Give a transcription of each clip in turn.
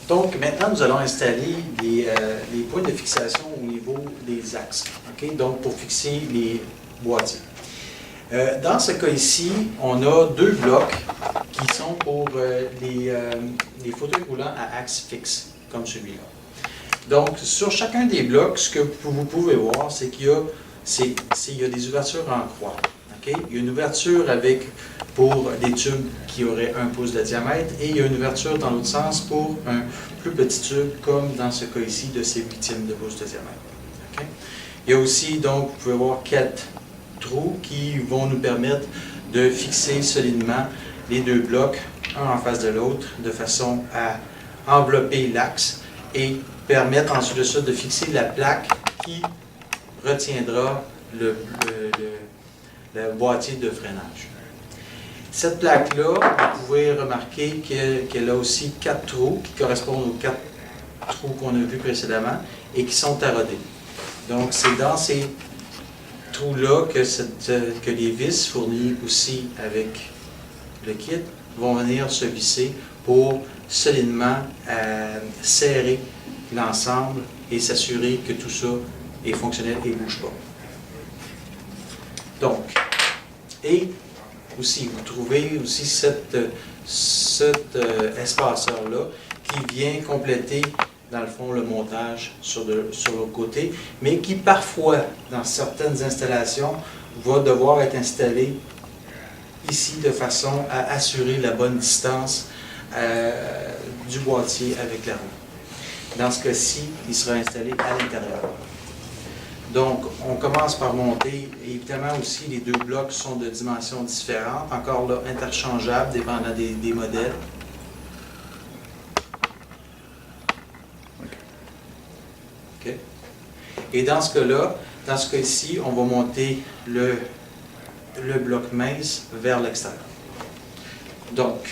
Donc, maintenant, nous allons installer les points de fixation au niveau des axes. Okay? Donc, pour fixer les boîtiers. Dans ce cas ici, on a deux blocs qui sont pour les fauteuils roulants à axe fixe, comme celui-là. Donc, sur chacun des blocs, ce que vous pouvez voir, c'est qu'il y a des ouvertures en croix. Okay? Il y a une ouverture pour des tubes qui auraient 1 pouce de diamètre et il y a une ouverture dans l'autre sens pour un plus petit tube, comme dans ce cas ici de ces 8e de pouce de diamètre. Okay? Il y a aussi, donc, vous pouvez voir 4 trous qui vont nous permettre de fixer solidement les deux blocs, un en face de l'autre, de façon à envelopper l'axe et permettre ensuite de ça de fixer la plaque qui retiendra le boîtier de freinage. Cette plaque-là, vous pouvez remarquer qu'elle a aussi 4 trous qui correspondent aux 4 trous qu'on a vus précédemment et qui sont tarodés. Donc, c'est dans ces trous-là que les vis fournies aussi avec le kit vont venir se visser pour solidement serrer l'ensemble et s'assurer que tout ça est fonctionnel et ne bouge pas. Donc, et aussi, vous trouvez aussi cet espaceur-là qui vient compléter, dans le fond, le montage sur l'autre côté, mais qui parfois, dans certaines installations, va devoir être installé ici de façon à assurer la bonne distance du boîtier avec la roue. Dans ce cas-ci, il sera installé à l'intérieur. Donc, on commence par monter. Évidemment aussi, les deux blocs sont de dimensions différentes, encore là, interchangeables, dépendant des modèles. Okay. Et dans ce cas-là, dans ce cas-ci, on va monter le bloc mince vers l'extérieur. Donc,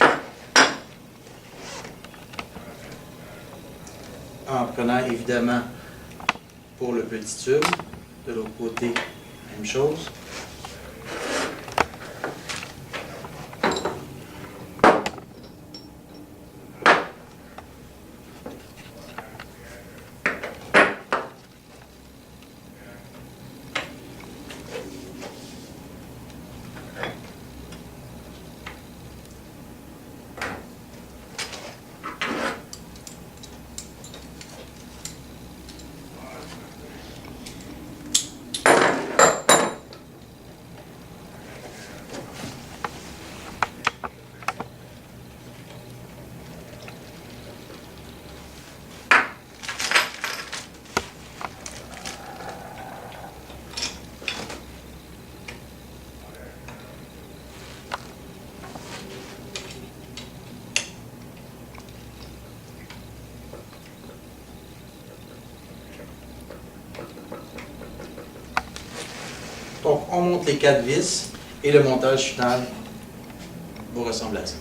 en prenant évidemment pour le petit tube, de l'autre côté, même chose. Donc, on monte les 4 vis et le montage final va ressembler à ça.